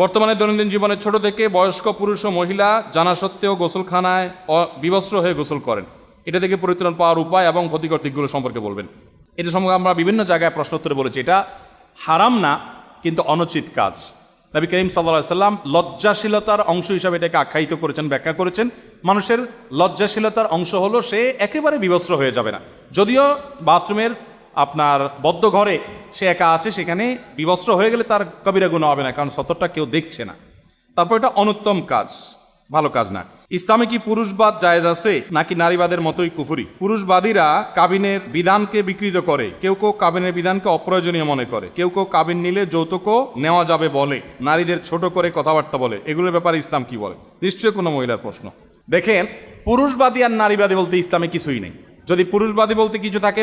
বর্তমানে দৈনন্দিন জীবনে ছোট থেকে বয়স্ক পুরুষ ও মহিলা জানা সত্ত্বেও গোসলখানায় বিবস্ত্র হয়ে গোসল করেন। এটা থেকে পরিত্রাণ পাওয়ার উপায় এবং ক্ষতিকর দিকগুলো সম্পর্কে বলবেন। এটা সম্পর্কে আমরা বিভিন্ন জায়গায় প্রশ্নোত্তরে বলেছি। এটা হারাম না, কিন্তু অনুচিত কাজ। নবী করিম সাল্লাল্লাহু আলাইহি ওয়াসাল্লাম লজ্জাশীলতার অংশ হিসাবে এটাকে আখ্যায়িত করেছেন, ব্যাখ্যা করেছেন। মানুষের লজ্জাশীলতার অংশ হলো সে একেবারে বিবস্ত্র হয়ে যাবে না। যদিও বাথরুমের আপনার বদ্ধ ঘরে সে একা আছে, সেখানে বিবস্ত্র হয়ে গেলে তার কবিরা গুনাহ হবে না, কারণ সতরটা কেউ দেখছে না। তারপর এটা অনুত্তম কাজ, ভালো কাজ না। ইসলামে কি পুরুষবাদ জায়েজ আছে নাকি নারীবাদের মতোই কুফরি? পুরুষবাদীরা কাবিনের বিধানকে বিকৃত করে। কেউ কেউ কাবিনের বিধানকে অপ্রয়োজনীয় মনে করে। কেউ কেউ কাবিন নিলে যৌতুকও নেওয়া যাবে বলে, নারীদের ছোট করে কথাবার্তা বলে। এগুলোর ব্যাপারে ইসলাম কি বলে? নিশ্চয়ই কোনো মহিলার প্রশ্ন। দেখেন, পুরুষবাদী আর নারীবাদী বলতে ইসলামে কিছুই নেই। যদি পুরুষবাদী বলতে কিছু থাকে,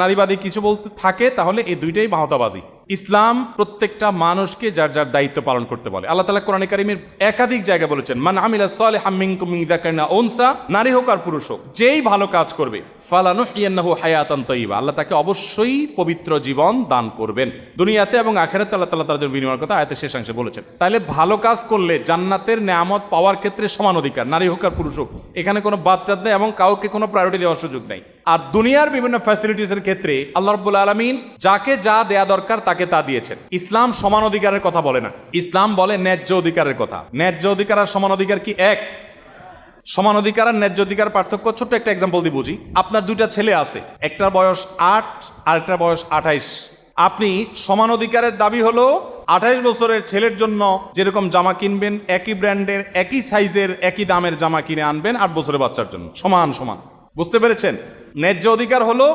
নারীবাদী কিছু বলতে থাকে, তাহলে এই দুইটাই বাহতাবাজি। ইসলাম প্রত্যেকটা মানুষকে যার যার দায়িত্ব পালন করতে বলে। আল্লাহ তাআলা কোরআনে কারীমের একাধিক জায়গায় বলেছেন, মান আমিলা সালিহাম মিনকুম মিন যাকারিন আও উনসা, নারী হোক আর পুরুষ হোক, যেই ভালো কাজ করবে, ফালানুহিয়ান্নাহু হায়াতান তাইয়্যিবা, আল্লাহ তাকে অবশ্যই পবিত্র জীবন দান করবেন। দুনিয়াতে এবং আখিরাতে আল্লাহ তাআলা তার জন্য বিনিময়ের কথা আয়াতের শেষাংশে বলেছেন। তাহলে ভালো কাজ করলে জান্নাতের নেয়ামত পাওয়ার ক্ষেত্রে সমান অধিকার, নারী হোক আর পুরুষ হোক। এখানে কোনো বাদচাত নেই এবং কাউকে কোনো প্রায়োরিটি দেওয়ার সুযোগ নেই। আর দুনিয়ার বিভিন্ন ফ্যাসিলিটিসের ক্ষেত্রে আল্লাহ রাব্বুল আলামিন যাকে যা দেয়া দরকার তাকে তা দিয়েছেন। ইসলাম সমান অধিকারের কথা বলে না, ইসলাম বলে ন্যায্য অধিকারের কথা। ন্যায্য অধিকার আর সমান অধিকার কি এক? সমান অধিকার আর ন্যায্য অধিকার পার্থক্য ছোট্ট একটা এক্সাম্পল দিয়ে বুঝি। আপনার দুইটা ছেলে আছে, একটার বয়স 8 আর একটার বয়স 28। আপনি সমান অধিকারের দাবি হলো 28 বছরের ছেলের জন্য যেরকম জামা কিনবেন, একই ব্র্যান্ডের একই সাইজের একই দামের জামা কিনে আনবেন 8 বছরের বাচ্চার জন্য, সমান সমান। বুঝতে পেরেছেন? ন্যায্য অধিকার হলো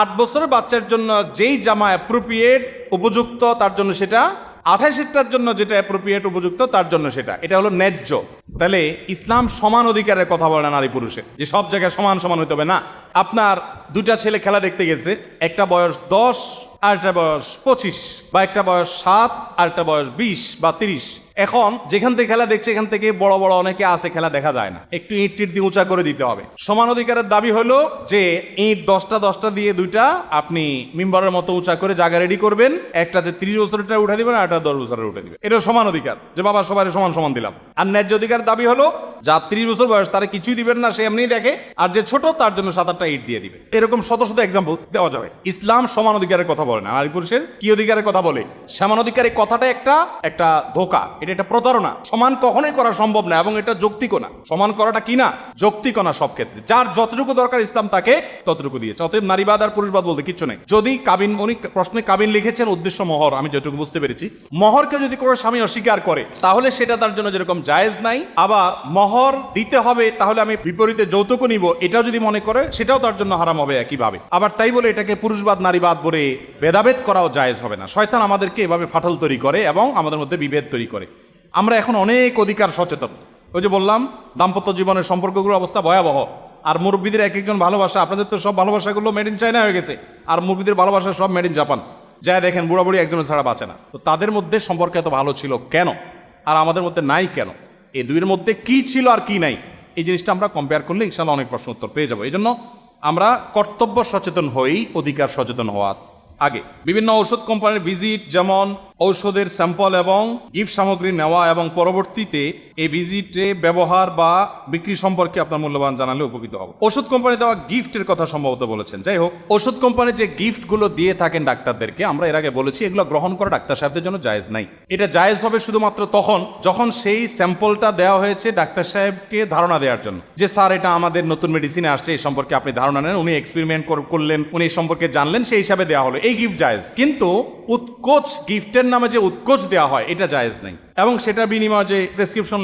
8 বছরের বাচ্চার জন্য যেই জামা অ্যাপ্রোপ্রিয়েট উপযুক্ত তার জন্য সেটা, 28টার জন্য যেটা অ্যাপ্রোপ্রিয়েট উপযুক্ত তার জন্য সেটা। এটা হলো ন্যায্য। তাহলে ইসলাম সমান অধিকারের কথা বলে না নারী পুরুষের, যে সব জায়গায় সমান সমান হতে হবে না। আপনার দুটা ছেলে খেলা দেখতে গেছে, একটা বয়স 10 আর একটা বয়স 25, বা একটা বয়স 7 আর একটা বয়স 20 বা 30। এখন যেখান থেকে খেলা দেখছে এখান থেকে বড় বড় অনেকে আছে, খেলা দেখা যায় না, একটু ইট টিট দিয়ে উঁচা করে দিতে হবে। সমান অধিকারের দাবি হলো যে ইট 10টা দিয়ে দুইটা আপনি মিম্বরের মতো উঁচা করে জায়গা রেডি করবেন, একটাতে 30 বছরেরটা উঠে দিবেন আর একটা 10 বছরের উঠে দিবেন। এটা সমান অধিকার, যে বাবা সবাই সমান সমান দিলাম। আর ন্যায্য অধিকার দাবি হলো যা 30 বছর বয়স তারা কিছুই দিবেন না, সে এমনি দেখে, আর যে ছোট তার জন্য 7-8টা ইট দিয়ে দিবে। এরকম শত শত এক্সাম্পল দেওয়া যাবে। ইসলাম সমান অধিকারের কথা বলে না, নারী পুরুষের কি অধিকারের কথা বলে? সমান অধিকারের কথাটা একটা ধোঁকা, এটা একটা প্রতারণা। সমান কখনোই করা সম্ভব না এবং এটা যৌক্তিক না। সমান করাটা কি না? যৌক্তিক না সব ক্ষেত্রে। যার যতটুকু দরকার ইসলাম তাকে ততটুকু দিয়েছে। অতএব নারীবাদ আর পুরুষবাদ বলতে কিচ্ছু নেই। যদি কাবিন, উনি প্রশ্নে কাবিন লিখেছেন উদ্দেশ্য মোহর, আমি যেটুকু বুঝতে পেরেছি, মোহরকে যদি কোনো স্বামী অস্বীকার করে তাহলে সেটা তার জন্য যেরকম জায়েজ নাই, আবার মোহর দিতে হবে তাহলে আমি বিপরীতে যৌতুকও নিব, এটাও যদি মনে করে সেটাও তার জন্য হারাম হবে একইভাবে। আবার তাই বলে এটাকে পুরুষবাদ নারীবাদ বলে ভেদাভেদ করাও জায়েজ হবে না। শয়তান আমাদেরকে এভাবে ফাটল তৈরি করে এবং আমাদের মধ্যে বিভেদ তৈরি করে। আমরা এখন অনেক অধিকার সচেতন। ওই যে বললাম, দাম্পত্য জীবনের সম্পর্কগুলোর অবস্থা ভয়াবহ। আর মুরব্বীদের এক একজন ভালোবাসা, আপনাদের তো সব ভালোবাসাগুলো মেড ইন চায়না হয়ে গেছে, আর মুরব্বীদের ভালোবাসা সব মেড ইন জাপান। যা দেখেন বুড়া বুড়ি একজনের ছাড়া বাঁচে না। তো তাদের মধ্যে সম্পর্ক এত ভালো ছিল কেন, আর আমাদের মধ্যে নাই কেন? এই দুইয়ের মধ্যে কি ছিল আর কি নাই, এই জিনিসটা আমরা কম্পেয়ার করলে ইনশাল্লাহ অনেক প্রশ্ন উত্তর পেয়ে যাবো। এই জন্য আমরা কর্তব্য সচেতন হই অধিকার সচেতন হওয়ার আগে। বিভিন্ন ঔষধ কোম্পানির ভিজিট, যেমন ঔষধের স্যাম্পল এবং গিফট সামগ্রী নেওয়া এবং পরবর্তীতে এই ভিজিটে ব্যবহার বা বিক্রি সম্পর্কে আপনার মূল্যবান জানালে উপকৃত হবে। ওষুধ কোম্পানি দেওয়া গিফটের কথা সম্ভবত বলেছেন। যাই হোক, ওষুধ কোম্পানি যে গিফটগুলো দিয়ে থাকেন ডাক্তারদেরকে, আমরা এর আগে বলেছি এগুলো গ্রহণ করা ডাক্তার সাহেবদের জন্য জায়েজ নাই। এটা জায়েজ হবে শুধুমাত্র তখন যখন সেই স্যাম্পলটা দেওয়া হয়েছে ডাক্তার সাহেবকে ধারণা দেওয়ার জন্য, যে স্যার এটা আমাদের নতুন মেডিসিনে আসছে, এই সম্পর্কে আপনি ধারণা নেন, উনি এক্সপেরিমেন্ট করলেন, উনি এই সম্পর্কে জানলেন, সেই হিসাবে দেওয়া হলো, এই গিফট জায়েজ। কিন্তু উৎকোচ গিফটের নামে যে উৎকোচ দেওয়া হয় এটা জায়েজ নাই। এবং সেটার বিনিময়ে যে প্রেসক্রিপশন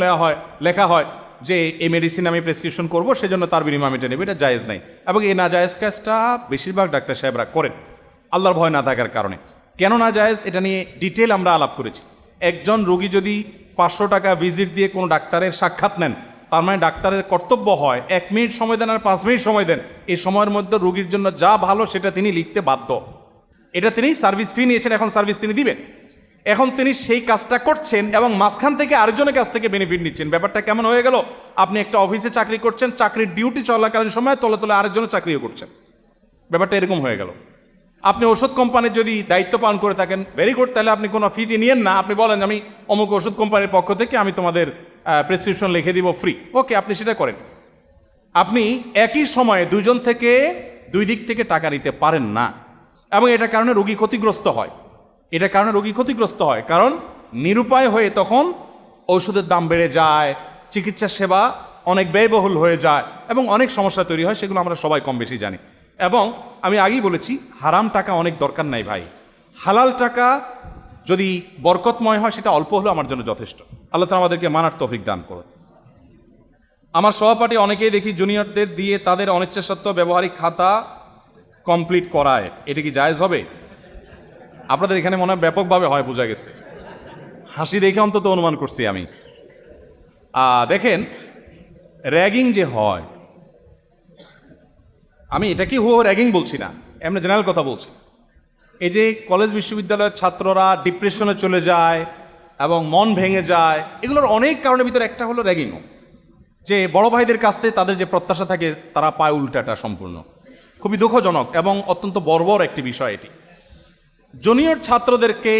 লেখা হয় যে এই মেডিসিন আমি প্রেসক্রিপশন করবো, সেজন্য তার বিনিময়ে আমি এটা নেব, এটা জায়েজ নাই। এবং এই না জায়েজ কাজটা বেশিরভাগ ডাক্তার সাহেবরা করেন আল্লাহর ভয় না থাকার কারণে। কেন না জায়েজ এটা নিয়ে ডিটেল আমরা আলাপ করেছি। একজন রোগী যদি 500 টাকা ভিজিট দিয়ে কোনো ডাক্তারের সাক্ষাৎ নেন, তার মানে ডাক্তারের কর্তব্য হয় 1 মিনিট সময় দেন আর 5 মিনিট সময় দেন, এই সময়ের মধ্যে রোগীর জন্য যা ভালো সেটা তিনি লিখতে বাধ্য। এটা তিনি সার্ভিস ফি নিয়েছেন, এখন সার্ভিস তিনি দিবেন। এখন তিনি সেই কাজটা করছেন এবং মাঝখান থেকে আরেকজনের কাছ থেকে বেনিফিট নিচ্ছেন। ব্যাপারটা কেমন হয়ে গেল? আপনি একটা অফিসে চাকরি করছেন, চাকরির ডিউটি চলাকালীন সময় তলে তলে আরেকজনের চাকরিও করছেন। ব্যাপারটা এরকম হয়ে গেল। আপনি ওষুধ কোম্পানির যদি দায়িত্ব পালন করে থাকেন, ভেরি গুড, তাহলে আপনি কোনো ফিটি নিয়েন না। আপনি বলেন আমি অমুক ওষুধ কোম্পানির পক্ষ থেকে আমি তোমাদের প্রেসক্রিপশন লিখে দিব ফ্রি, ওকে, আপনি সেটা করেন। আপনি একই সময়ে দুইজন থেকে দুই দিক থেকে টাকা নিতে পারেন না, এবং এটার কারণে রোগী ক্ষতিগ্রস্ত হয়। এটার কারণে রোগী ক্ষতিগ্রস্ত হয়, কারণ নিরুপায় হয়ে তখন ঔষধের দাম বেড়ে যায়, চিকিৎসা সেবা অনেক ব্যয়বহুল হয়ে যায় এবং অনেক সমস্যা তৈরি হয়, সেগুলো আমরা সবাই কম বেশি জানি। এবং আমি আগেই বলেছি, হারাম টাকা অনেক দরকার নাই ভাই। হালাল টাকা যদি বরকতময় হয় সেটা অল্প হলেও আমার জন্য যথেষ্ট। আল্লাহ তাআলা আমাদেরকে মানার তৌফিক দান করুন। আমার সহপাঠী অনেকেই দেখি জুনিয়রদের দিয়ে তাদের অনিচ্ছা সত্ত্বেও ব্যবহারিক খাতা কমপ্লিট করায়, এটা কি জায়েজ হবে? আপনাদের এখানে মনে হয় ব্যাপকভাবে হয়, বোঝা গেছে। হাসি দেখে অন্তত অনুমান করছি আমি। দেখেন, র্যাগিং যে হয়, আমি এটাকে র্যাগিং বলছি না, এমনি জেনারেল কথা বলছি। এই যে কলেজ বিশ্ববিদ্যালয়ের ছাত্ররা ডিপ্রেশনে চলে যায় এবং মন ভেঙে যায়, এগুলোর অনেক কারণের ভিতরে একটা হলো র্যাগিংও। যে বড় ভাইদের কাছ থেকে তাদের যে প্রত্যাশা থাকে তারা পায় উল্টাটা সম্পূর্ণ। খুবই দুঃখজনক এবং অত্যন্ত বর্বর একটি বিষয় এটি। জুনিয়র ছাত্রদেরকে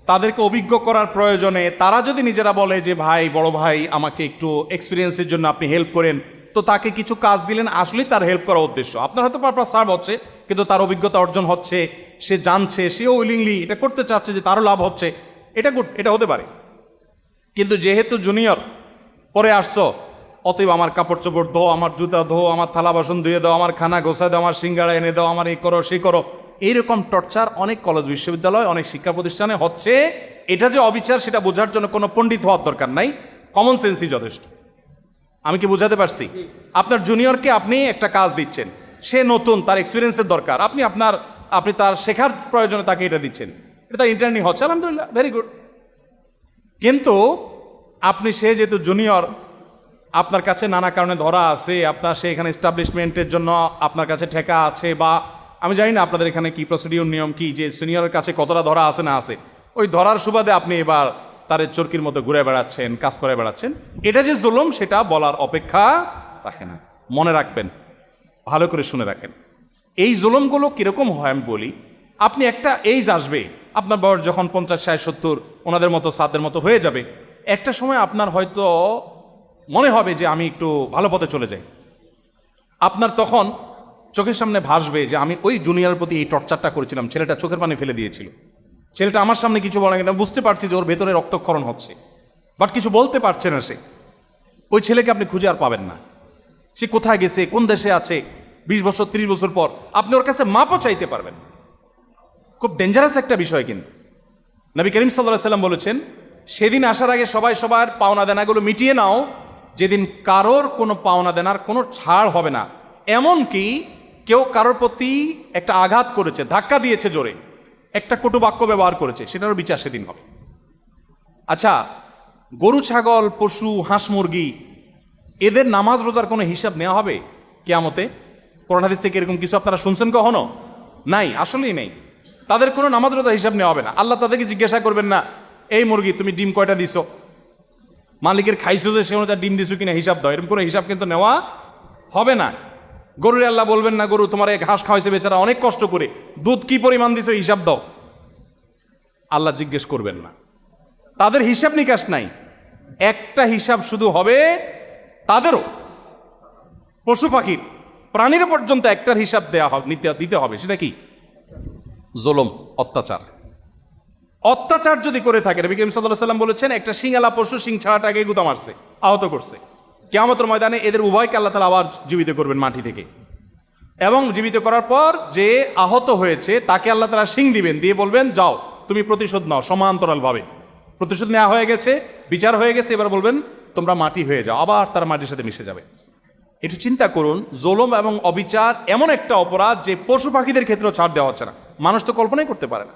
তাদেরকে অভিজ্ঞ করার প্রয়োজনে তারা যদি নিজেরা বলে যে ভাই, বড় ভাই আমাকে একটু এক্সপিরিয়েন্সের জন্য আপনি হেল্প করেন, তো তাকে কিছু কাজ দিলেন, আসলেই তার হেল্প করার উদ্দেশ্য। আপনার হয়তো পারপাস সার্ভ হচ্ছে, কিন্তু তার অভিজ্ঞতা অর্জন হচ্ছে, সে জানছে, সেও উইলিংলি এটা করতে চাচ্ছে, যে তারও লাভ হচ্ছে, এটা গুড, এটা হতে পারে। কিন্তু যেহেতু জুনিয়র পরে আসছো, অতএব আমার কাপড় চোপড় ধো, আমার জুতা ধো, আমার থালা বাসন ধুয়ে দাও, আমার খানা গোছায় দাও, আমার সিঙ্গাড়া এনে দাও, আমার এই করো সেই করো, এইরকম টর্চার অনেক কলেজ বিশ্ববিদ্যালয়, অনেক শিক্ষা প্রতিষ্ঠানে হচ্ছে। এটা যে অবিচার সেটা বোঝার জন্য কোনো পণ্ডিত হওয়ার দরকার নাই, কমন সেন্সই যথেষ্ট। আমি কি বোঝাতে পারছি? আপনার জুনিয়রকে আপনি একটা কাজ দিচ্ছেন, সে নতুন, তার এক্সপিরিয়েন্সের দরকার, আপনি তার শেখার প্রয়োজনে তাকে এটা দিচ্ছেন, এটা তার ইন্টারনি হচ্ছে, আলহামদুলিল্লাহ, ভেরি গুড। কিন্তু সে যেহেতু জুনিয়র, আপনার কাছে নানা কারণে ধরা আছে, সে এখানে এস্টাবলিশমেন্টের জন্য আপনার কাছে ঠেকা আছে, বা আমি জানি না আপনাদের এখানে কি প্রসিডিউর নিয়ম কি, যে সিনিয়রের কাছে কতটা ধরা আছে না আছে, ওই ধরার সুবাদে আপনি এবার তার চরকির মতো ঘুরে বেড়াচ্ছেন, কাজ করে বেড়াচ্ছেন, এটা যে জুলুম সেটা বলার অপেক্ষা রাখে না। মনে রাখবেন, ভালো করে শুনে রাখেন, এই জুলুমগুলো কিরকম হয় আমি বলি। আপনি একটা এইজ আসবে, আপনার বয়স যখন 50, 60, 70 ওনাদের মতো সাদের মতো হয়ে যাবে, একটা সময় আপনার হয়তো মনে হবে যে আমি একটু ভালো পথে চলে যাই। আপনার তখন চোখের সামনে ভাসবে যে আমি ওই জুনিয়রের প্রতি এই টর্চারটা করেছিলাম, ছেলেটা চোখের পানি ফেলে দিয়েছিল, ছেলেটা আমার সামনে কিছু বলে, কিন্তু আমি বুঝতে পারছি যে ওর ভেতরে রক্তক্ষরণ হচ্ছে, বাট কিছু বলতে পারছে না সে। ওই ছেলেকে আপনি খুঁজে আর পাবেন না, সে কোথায় গেছে, কোন দেশে আছে, 20 বছর 30 বছর পর আপনি ওর কাছে মাপও চাইতে পারবেন। খুব ডেঞ্জারাস একটা বিষয়। কিন্তু নবী করিম সাল্লাল্লাহু আলাইহি ওয়াসাল্লাম বলেছেন, সেদিন আসার আগে সবাই সবার পাওনা দেনাগুলো মিটিয়ে নাও, যেদিন কারোর কোনো পাওনা দেনার কোনো ছাড় হবে না। এমনকি কেউ কারোর প্রতি একটা আঘাত করেছে, ধাক্কা দিয়েছে জোরে, একটা কটু বাক্য ব্যবহার করেছে, সেটারও বিচার সেদিন হবে। আচ্ছা, গরু ছাগল পশু হাঁস মুরগি এদের নামাজ রোজার কোনো হিসাব নেওয়া হবে কিয়ামতে? কোরআন হাদিস থেকে এরকম কিছু আপনারা শুনছেন কখনো? নাই, আসলেই নেই। তাদের কোনো নামাজ রোজার হিসাব নেওয়া হবে না। আল্লাহ তাদেরকে জিজ্ঞাসা করবেন না, এই মুরগি তুমি ডিম কয়টা দিছো, মালিকের খাইছো যে সে অনুযায়ী ডিম দিছো কিনা হিসাব দাও, এরকম কোনো হিসাব কিন্তু নেওয়া হবে না। গরুরে আল্লাহ বলবেন না, গরু তোমার এক ঘাস খাওয়াইছে বেচারা অনেক কষ্ট করে, দুধ কি পরিমাণ দিছো হিসাব দাও, আল্লাহ জিজ্ঞেস করবেন না। তাদের হিসাব নিকাশ নাই। একটা হিসাব শুধু হবে তাদেরও, পশু পাখির প্রাণীর পর্যন্ত একটার হিসাব দিতে হবে। সেটা কি? জুলুম, অত্যাচার। অত্যাচার যদি করে থাকে, নবী করিম সাল্লাল্লাহু আলাইহি ওয়াসাল্লাম বলেছেন, একটা শিঙালা পশু শিং ছাড়াটাকে গুতা মারছে, আহত করছে, কিয়ামতের ময়দানে এদের উভয়কে আল্লাহ তাআলা আবার জীবিত করবেন মাটি থেকে, এবং জীবিত করার পর যে আহত হয়েছে তাকে আল্লাহ তাআলা শিং দিবেন, দিয়ে বলবেন যাও তুমি প্রতিশোধ নাও। সমান্তরালভাবে প্রতিশোধ নেওয়া হয়ে গেছে, বিচার হয়ে গেছে, এবার বলবেন তোমরা মাটি হয়ে যাও, আবার তারা মাটির সাথে মিশে যাবে। একটু চিন্তা করুন, জুলুম এবং অবিচার এমন একটা অপরাধ যে পশু পাখিদের ক্ষেত্রেও ছাড় দেওয়া হচ্ছে না। মানুষ তো কল্পনাই করতে পারে না।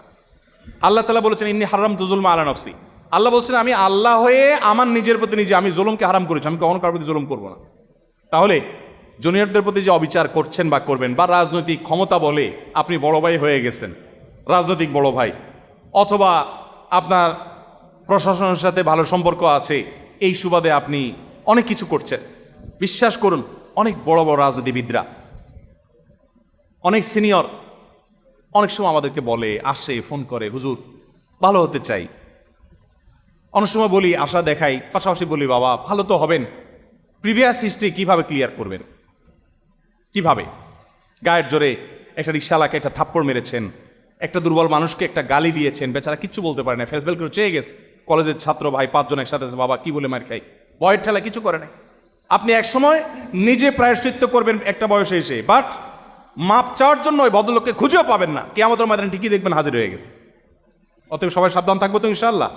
আল্লাহ তাআলা বলেছেন, ইন্নী হারামতু যুলমা আলা নাফসি। আল্লাহ বলছেন, আমি আল্লাহ হয়ে আমার নিজের প্রতি নিজে আমি জুলুমকে হারাম করেছি, আমি কখনো কারোর প্রতি জুলুম করবো না। তাহলে জুনিয়রদের প্রতি যে অবিচার করছেন বা করবেন, বা রাজনৈতিক ক্ষমতা বলে আপনি বড় ভাই হয়ে গেছেন, রাজনৈতিক বড় ভাই, অথবা আপনার প্রশাসনের সাথে ভালো সম্পর্ক আছে, এই সুবাদে আপনি অনেক কিছু করছেন। বিশ্বাস করুন, অনেক বড় বড় রাজনীতিবিদরা, অনেক সিনিয়র, অনেক সময় আমাদেরকে বলে, আসে, ফোন করে, হুজুর ভালো হতে চাই। অনেক সময় বলি, আশা দেখাই, পাশাপাশি বলি, বাবা ভালো তো হবেন, প্রিভিয়াস হিস্ট্রি কিভাবে ক্লিয়ার করবেন, কিভাবে? গায়ের জোরে একটা রিক্সাওয়ালাকে একটা থাপ্পড় মেরেছেন, একটা দুর্বল মানুষকে একটা গালি দিয়েছেন, বেচারা কিচ্ছু বলতে পারে না, ফেল করে চেয়ে গেছে। কলেজের ছাত্র ভাই 5 জন একসাথে আছে, বাবা কি বলে মার খাই, ভয়ের ঠেলা কিছু করে নাই। আপনি একসময় নিজে প্রায়শ্চিত্ত করবেন একটা বয়সে এসে, বাট মাপ চাওয়ার জন্য ওই ভদ্রলোককে খুঁজেও পাবেন না, কিয়ামতের ময়দানে ঠিকই দেখবেন হাজির হয়ে গেছে। অতএব সবাই সাবধান থাকবো তো ইনশাআল্লাহ।